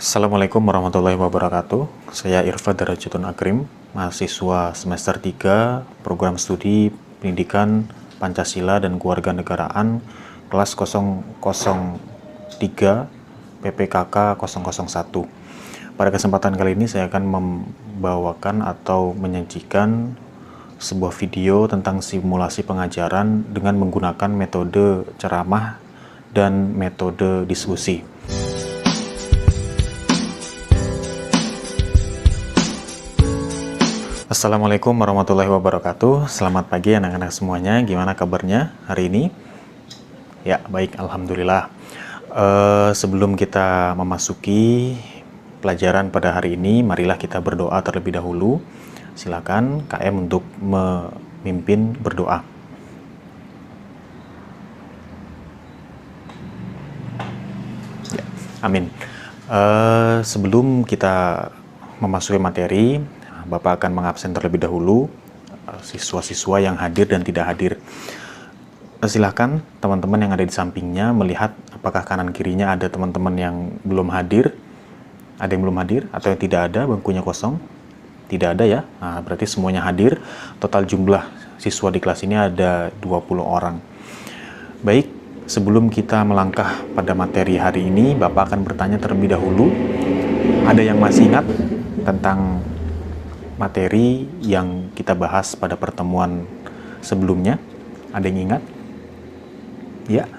Assalamualaikum warahmatullahi wabarakatuh. Saya Irfan Darajatun Akrim, mahasiswa semester 3 Program Studi Pendidikan Pancasila dan Kewarganegaraan kelas 003 PPKK 001. Pada kesempatan kali ini saya akan membawakan atau menyajikan sebuah video tentang simulasi pengajaran dengan menggunakan metode ceramah dan metode diskusi. Assalamualaikum warahmatullahi wabarakatuh. Selamat pagi anak-anak semuanya. Gimana kabarnya hari ini? Ya, baik, alhamdulillah. Sebelum kita memasuki pelajaran pada hari ini, marilah kita berdoa terlebih dahulu. Silakan KM untuk memimpin berdoa. Ya, amin. Sebelum kita memasuki materi, Bapak akan mengabsen terlebih dahulu siswa-siswa yang hadir dan tidak hadir. Silakan teman-teman yang ada di sampingnya melihat apakah kanan kirinya ada teman-teman yang belum hadir, ada yang belum hadir atau yang tidak ada, bangkunya kosong. Tidak ada ya, nah, berarti semuanya hadir. Total jumlah siswa di kelas ini ada 20 orang. Baik, sebelum kita melangkah pada materi hari ini, Bapak akan bertanya terlebih dahulu. Ada yang masih ingat tentang materi yang kita bahas pada pertemuan sebelumnya? Ada yang ingat? Ya,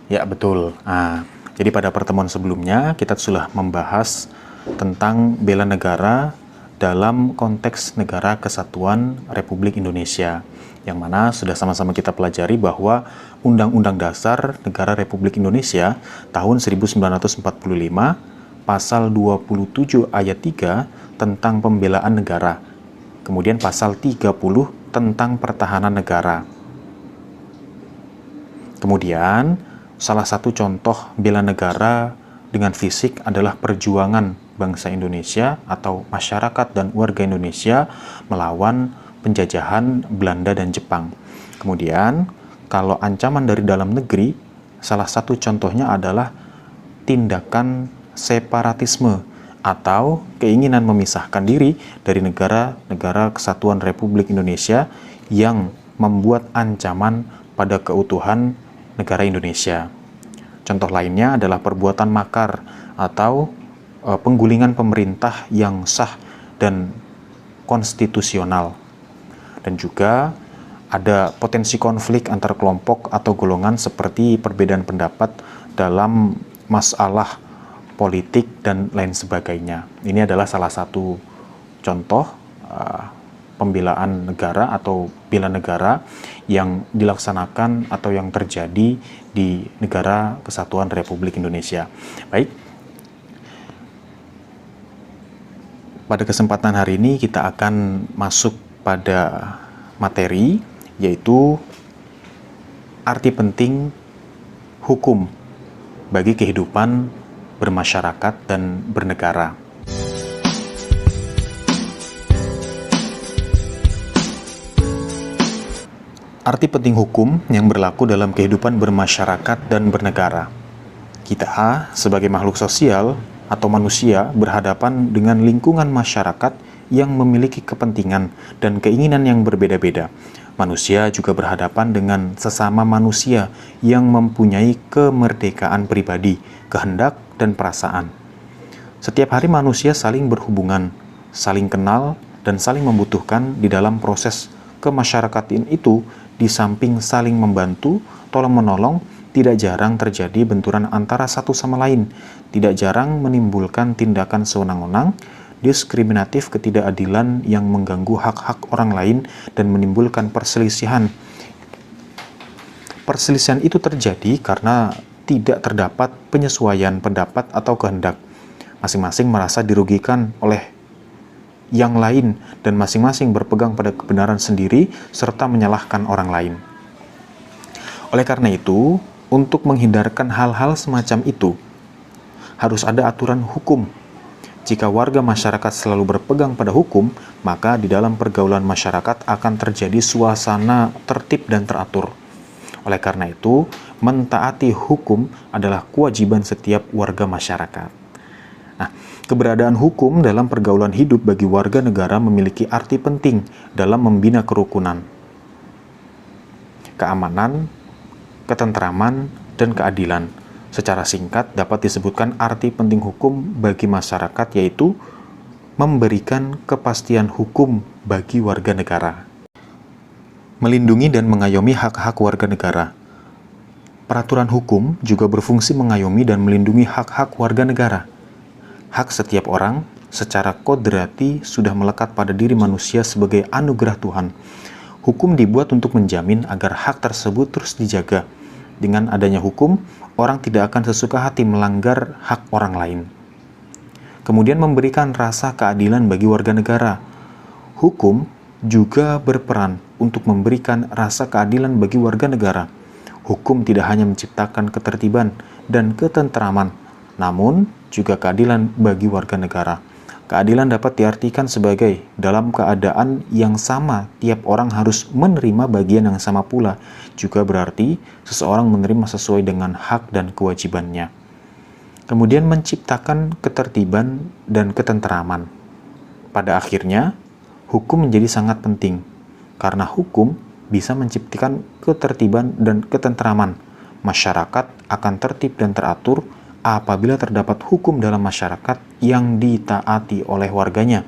ya betul. Jadi pada pertemuan sebelumnya kita sudah membahas tentang bela negara dalam konteks Negara Kesatuan Republik Indonesia, yang mana sudah sama-sama kita pelajari bahwa Undang-Undang Dasar Negara Republik Indonesia tahun 1945 Pasal 27 ayat 3 tentang pembelaan negara. Kemudian pasal 30 tentang pertahanan negara. Kemudian salah satu contoh bela negara dengan fisik adalah perjuangan bangsa Indonesia atau masyarakat dan warga Indonesia melawan penjajahan Belanda dan Jepang. Kemudian kalau ancaman dari dalam negeri, salah satu contohnya adalah tindakan separatisme atau keinginan memisahkan diri dari negara-negara Kesatuan Republik Indonesia yang membuat ancaman pada keutuhan negara Indonesia. Contoh lainnya adalah perbuatan makar atau penggulingan pemerintah yang sah dan konstitusional. Dan juga ada potensi konflik antar kelompok atau golongan seperti perbedaan pendapat dalam masalah politik dan lain sebagainya. Ini adalah salah satu contoh pembelaan negara atau bela negara yang dilaksanakan atau yang terjadi di Negara Kesatuan Republik Indonesia. Baik, pada kesempatan hari ini kita akan masuk pada materi, yaitu arti penting hukum bagi kehidupan bermasyarakat dan bernegara. Arti penting hukum yang berlaku dalam kehidupan bermasyarakat dan bernegara. Kita sebagai makhluk sosial atau manusia berhadapan dengan lingkungan masyarakat yang memiliki kepentingan dan keinginan yang berbeda-beda. Manusia juga berhadapan dengan sesama manusia yang mempunyai kemerdekaan pribadi, kehendak, dan perasaan. Setiap hari manusia saling berhubungan, saling kenal, dan saling membutuhkan di dalam proses kemasyarakatan itu. Di samping saling membantu, tolong-menolong, tidak jarang terjadi benturan antara satu sama lain, tidak jarang menimbulkan tindakan sewenang-wenang, diskriminatif, ketidakadilan yang mengganggu hak-hak orang lain dan menimbulkan perselisihan. Perselisihan itu terjadi karena tidak terdapat penyesuaian pendapat atau kehendak. Masing-masing merasa dirugikan oleh yang lain dan masing-masing berpegang pada kebenaran sendiri serta menyalahkan orang lain. Oleh karena itu, untuk menghindarkan hal-hal semacam itu, harus ada aturan hukum. Jika warga masyarakat selalu berpegang pada hukum, maka di dalam pergaulan masyarakat akan terjadi suasana tertib dan teratur. Oleh karena itu, mentaati hukum adalah kewajiban setiap warga masyarakat. Nah, keberadaan hukum dalam pergaulan hidup bagi warga negara memiliki arti penting dalam membina kerukunan, keamanan, ketentraman, dan keadilan. Secara singkat dapat disebutkan arti penting hukum bagi masyarakat, yaitu memberikan kepastian hukum bagi warga negara, melindungi dan mengayomi hak-hak warga negara. Peraturan hukum juga berfungsi mengayomi dan melindungi hak-hak warga negara. Hak setiap orang secara kodrati sudah melekat pada diri manusia sebagai anugerah Tuhan. Hukum dibuat untuk menjamin agar hak tersebut terus dijaga. Dengan adanya hukum, orang tidak akan sesuka hati melanggar hak orang lain. Kemudian memberikan rasa keadilan bagi warga negara. Hukum juga berperan untuk memberikan rasa keadilan bagi warga negara. Hukum tidak hanya menciptakan ketertiban dan ketentraman, namun juga keadilan bagi warga negara. Keadilan dapat diartikan sebagai dalam keadaan yang sama, tiap orang harus menerima bagian yang sama pula. Juga berarti seseorang menerima sesuai dengan hak dan kewajibannya. Kemudian menciptakan ketertiban dan ketenteraman. Pada akhirnya, hukum menjadi sangat penting, karena hukum bisa menciptakan ketertiban dan ketenteraman. Masyarakat akan tertib dan teratur apabila terdapat hukum dalam masyarakat yang ditaati oleh warganya.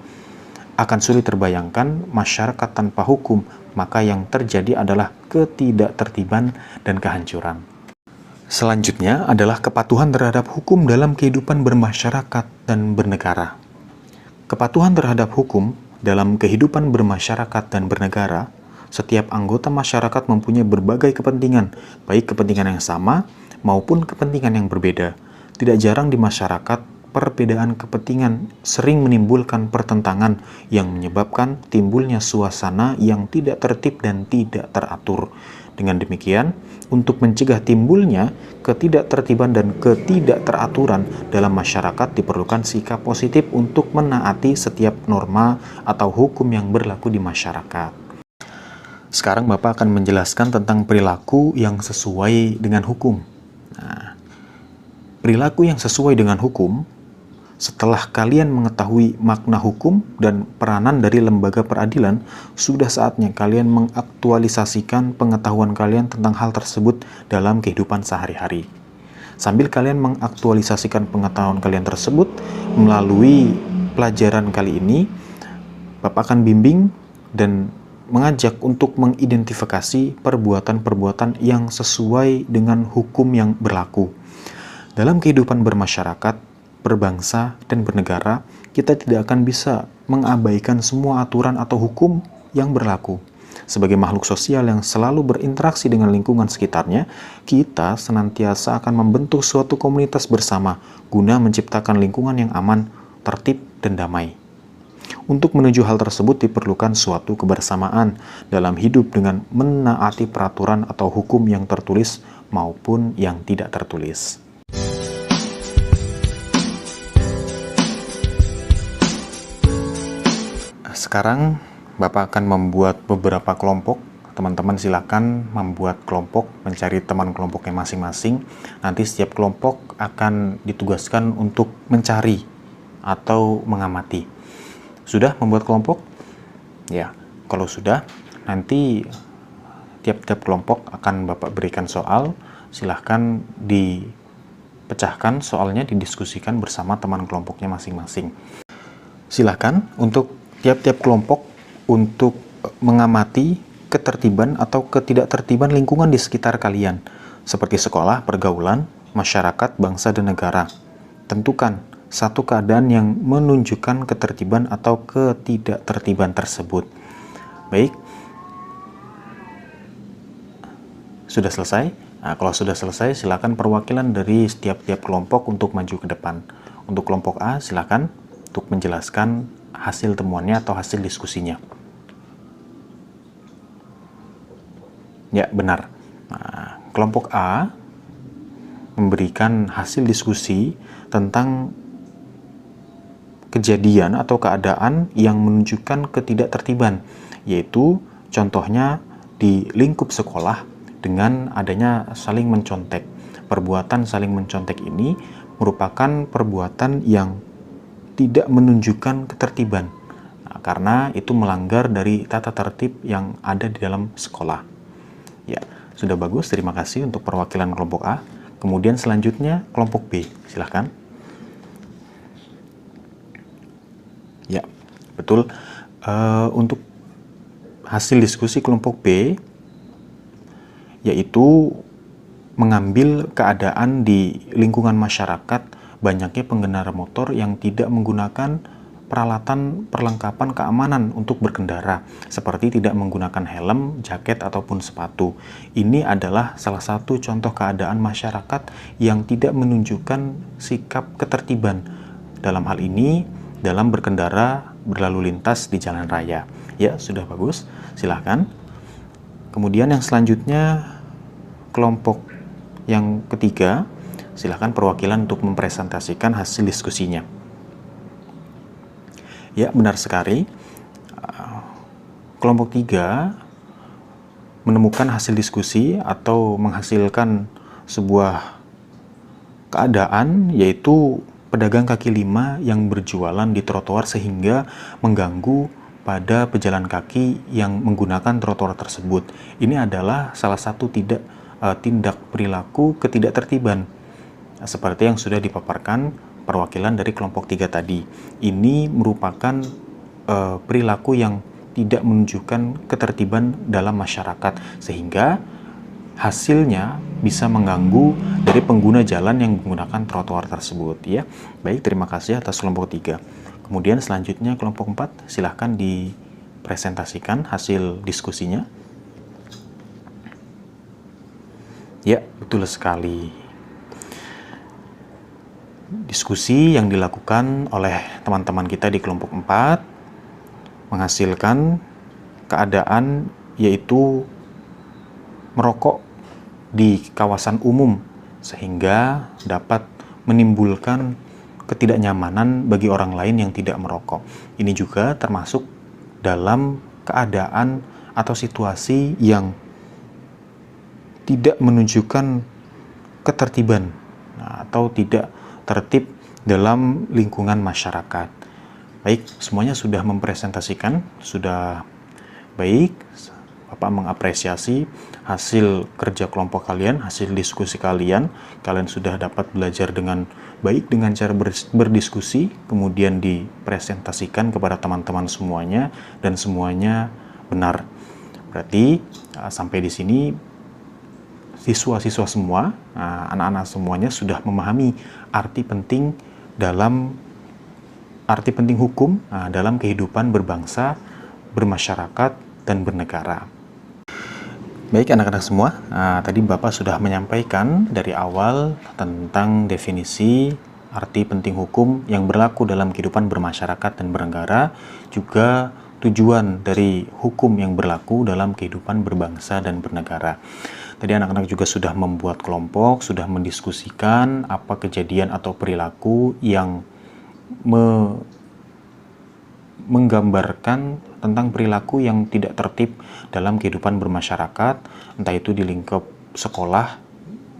Akan sulit terbayangkan masyarakat tanpa hukum, maka yang terjadi adalah ketidaktertiban dan kehancuran. Selanjutnya adalah kepatuhan terhadap hukum dalam kehidupan bermasyarakat dan bernegara. Kepatuhan terhadap hukum dalam kehidupan bermasyarakat dan bernegara, setiap anggota masyarakat mempunyai berbagai kepentingan, baik kepentingan yang sama maupun kepentingan yang berbeda. Tidak jarang di masyarakat, perbedaan kepentingan sering menimbulkan pertentangan yang menyebabkan timbulnya suasana yang tidak tertib dan tidak teratur. Dengan demikian, untuk mencegah timbulnya ketidaktertiban dan ketidakteraturan dalam masyarakat diperlukan sikap positif untuk menaati setiap norma atau hukum yang berlaku di masyarakat. Sekarang Bapak akan menjelaskan tentang perilaku yang sesuai dengan hukum. Nah, perilaku yang sesuai dengan hukum, setelah kalian mengetahui makna hukum dan peranan dari lembaga peradilan, sudah saatnya kalian mengaktualisasikan pengetahuan kalian tentang hal tersebut dalam kehidupan sehari-hari. Sambil kalian mengaktualisasikan pengetahuan kalian tersebut melalui pelajaran kali ini, Bapak akan bimbing dan mengajak untuk mengidentifikasi perbuatan-perbuatan yang sesuai dengan hukum yang berlaku. Dalam kehidupan bermasyarakat, berbangsa, dan bernegara, kita tidak akan bisa mengabaikan semua aturan atau hukum yang berlaku. Sebagai makhluk sosial yang selalu berinteraksi dengan lingkungan sekitarnya, kita senantiasa akan membentuk suatu komunitas bersama guna menciptakan lingkungan yang aman, tertib, dan damai. Untuk menuju hal tersebut diperlukan suatu kebersamaan dalam hidup dengan menaati peraturan atau hukum yang tertulis maupun yang tidak tertulis. Sekarang Bapak akan membuat beberapa kelompok. Teman-teman silakan membuat kelompok, mencari teman kelompoknya masing-masing. Nanti setiap kelompok akan ditugaskan untuk mencari atau mengamati. Sudah membuat kelompok? Ya, kalau sudah, nanti tiap-tiap kelompok akan Bapak berikan soal. Silahkan dipecahkan soalnya, didiskusikan bersama teman kelompoknya masing-masing. Silahkan untuk tiap-tiap kelompok untuk mengamati ketertiban atau ketidaktertiban lingkungan di sekitar kalian, seperti sekolah, pergaulan, masyarakat, bangsa, dan negara. Tentukan satu keadaan yang menunjukkan ketertiban atau ketidaktertiban tersebut. Baik, sudah selesai? Nah, kalau sudah selesai, silakan perwakilan dari setiap kelompok untuk maju ke depan. Untuk kelompok A, silakan untuk menjelaskan hasil temuannya atau hasil diskusinya. Ya, benar. Nah, kelompok A memberikan hasil diskusi tentang kejadian atau keadaan yang menunjukkan ketidaktertiban, yaitu contohnya di lingkup sekolah, dengan adanya saling mencontek. Perbuatan saling mencontek ini merupakan perbuatan yang tidak menunjukkan ketertiban, karena itu melanggar dari tata tertib yang ada di dalam sekolah. Ya, sudah bagus. Terima kasih untuk perwakilan kelompok A. Kemudian selanjutnya kelompok B, silahkan. Ya, betul. Untuk hasil diskusi kelompok B, yaitu mengambil keadaan di lingkungan masyarakat banyaknya pengendara motor yang tidak menggunakan peralatan perlengkapan keamanan untuk berkendara, seperti tidak menggunakan helm, jaket, ataupun sepatu. Ini adalah salah satu contoh keadaan masyarakat yang tidak menunjukkan sikap ketertiban. Dalam hal ini, dalam berkendara berlalu lintas di jalan raya. Ya, sudah bagus. Silahkan. Kemudian yang selanjutnya, kelompok yang ketiga, silahkan perwakilan untuk mempresentasikan hasil diskusinya. Ya, benar sekali. Kelompok 3 menemukan hasil diskusi atau menghasilkan sebuah keadaan, yaitu pedagang kaki lima yang berjualan di trotoar sehingga mengganggu pada pejalan kaki yang menggunakan trotoar tersebut. Ini adalah salah satu tindak perilaku ketidaktertiban, seperti yang sudah dipaparkan perwakilan dari kelompok 3 tadi. Ini merupakan perilaku yang tidak menunjukkan ketertiban dalam masyarakat, sehingga hasilnya bisa mengganggu dari pengguna jalan yang menggunakan trotoar tersebut. Ya, baik, terima kasih atas kelompok 3. Kemudian selanjutnya kelompok 4, silahkan dipresentasikan hasil diskusinya. Ya, betul sekali. Diskusi yang dilakukan oleh teman-teman kita di kelompok 4 menghasilkan keadaan, yaitu merokok di kawasan umum sehingga dapat menimbulkan ketidaknyamanan bagi orang lain yang tidak merokok. Ini juga termasuk dalam keadaan atau situasi yang tidak menunjukkan ketertiban atau tidak tertib dalam lingkungan masyarakat. Baik, semuanya sudah mempresentasikan, sudah baik. Bapak mengapresiasi hasil kerja kelompok kalian, hasil diskusi kalian. Kalian sudah dapat belajar dengan baik dengan cara berdiskusi, kemudian dipresentasikan kepada teman-teman semuanya, dan semuanya benar. Berarti sampai di sini siswa-siswa semua, anak-anak semuanya sudah memahami arti penting hukum dalam kehidupan berbangsa, bermasyarakat, dan bernegara. Baik anak-anak semua, tadi Bapak sudah menyampaikan dari awal tentang definisi arti penting hukum yang berlaku dalam kehidupan bermasyarakat dan bernegara, juga tujuan dari hukum yang berlaku dalam kehidupan berbangsa dan bernegara. Tadi anak-anak juga sudah membuat kelompok, sudah mendiskusikan apa kejadian atau perilaku yang menggambarkan tentang perilaku yang tidak tertib dalam kehidupan bermasyarakat, entah itu di lingkup sekolah,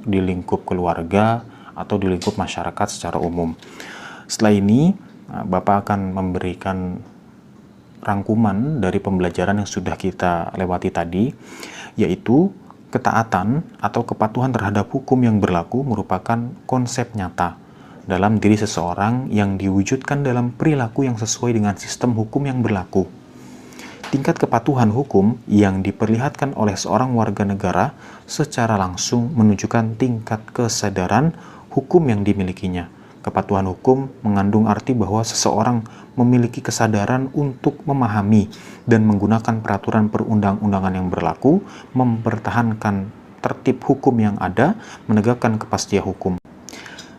di lingkup keluarga, atau di lingkup masyarakat secara umum. Setelah ini, Bapak akan memberikan rangkuman dari pembelajaran yang sudah kita lewati tadi, yaitu ketaatan atau kepatuhan terhadap hukum yang berlaku merupakan konsep nyata dalam diri seseorang yang diwujudkan dalam perilaku yang sesuai dengan sistem hukum yang berlaku. Tingkat kepatuhan hukum yang diperlihatkan oleh seorang warga negara secara langsung menunjukkan tingkat kesadaran hukum yang dimilikinya. Kepatuhan hukum mengandung arti bahwa seseorang memiliki kesadaran untuk memahami dan menggunakan peraturan perundang-undangan yang berlaku, mempertahankan tertib hukum yang ada, menegakkan kepastian hukum.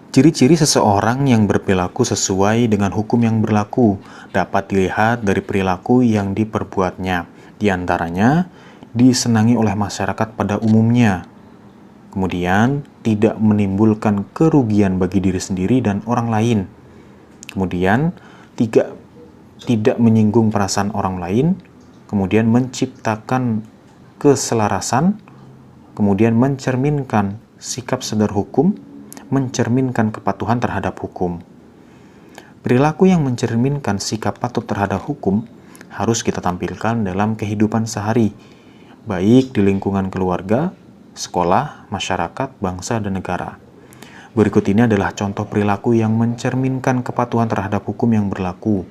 Ciri-ciri seseorang yang berperilaku sesuai dengan hukum yang berlaku dapat dilihat dari perilaku yang diperbuatnya. Di antaranya, disenangi oleh masyarakat pada umumnya. Kemudian, tidak menimbulkan kerugian bagi diri sendiri dan orang lain. Kemudian, tidak menyinggung perasaan orang lain. Kemudian, menciptakan keselarasan. kemudian mencerminkan sikap sadar hukum, mencerminkan kepatuhan terhadap hukum. Perilaku yang mencerminkan sikap patuh terhadap hukum harus kita tampilkan dalam kehidupan sehari, baik di lingkungan keluarga, sekolah, masyarakat, bangsa, dan negara. Berikut ini adalah contoh perilaku yang mencerminkan kepatuhan terhadap hukum yang berlaku.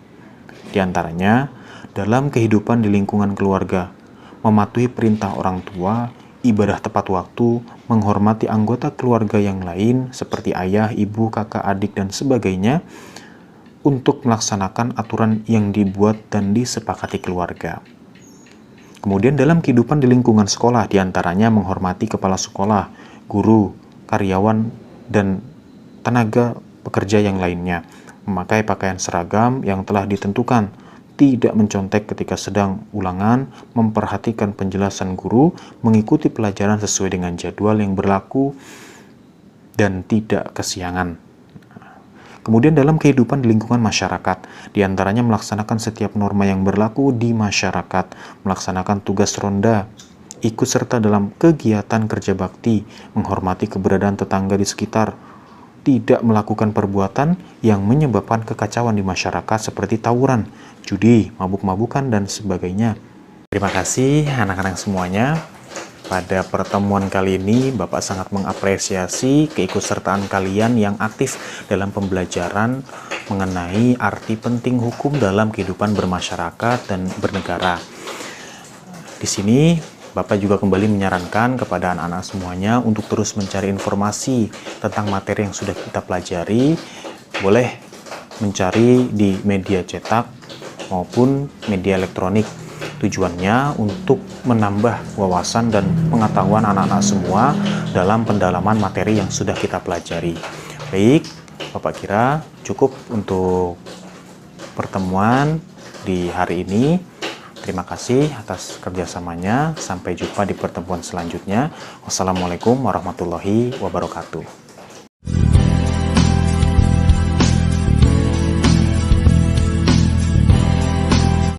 Di antaranya, dalam kehidupan di lingkungan keluarga, mematuhi perintah orang tua, ibadah tepat waktu, menghormati anggota keluarga yang lain seperti ayah, ibu, kakak, adik, dan sebagainya untuk melaksanakan aturan yang dibuat dan disepakati keluarga. Kemudian dalam kehidupan di lingkungan sekolah, diantaranya menghormati kepala sekolah, guru, karyawan, dan tenaga pekerja yang lainnya, memakai pakaian seragam yang telah ditentukan, tidak mencontek ketika sedang ulangan, memperhatikan penjelasan guru, mengikuti pelajaran sesuai dengan jadwal yang berlaku, dan tidak kesiangan. Kemudian dalam kehidupan di lingkungan masyarakat, diantaranya melaksanakan setiap norma yang berlaku di masyarakat, melaksanakan tugas ronda, ikut serta dalam kegiatan kerja bakti, menghormati keberadaan tetangga di sekitar, tidak melakukan perbuatan yang menyebabkan kekacauan di masyarakat seperti tawuran, judi, mabuk-mabukan, dan sebagainya. Terima kasih anak-anak semuanya. Pada pertemuan kali ini, Bapak sangat mengapresiasi keikutsertaan kalian yang aktif dalam pembelajaran mengenai arti penting hukum dalam kehidupan bermasyarakat dan bernegara. Di sini, Bapak juga kembali menyarankan kepada anak-anak semuanya untuk terus mencari informasi tentang materi yang sudah kita pelajari. Boleh mencari di media cetak maupun media elektronik. Tujuannya untuk menambah wawasan dan pengetahuan anak-anak semua dalam pendalaman materi yang sudah kita pelajari. Baik, Bapak kira cukup untuk pertemuan di hari ini. Terima kasih atas kerjasamanya. Sampai jumpa di pertemuan selanjutnya. Wassalamualaikum warahmatullahi wabarakatuh.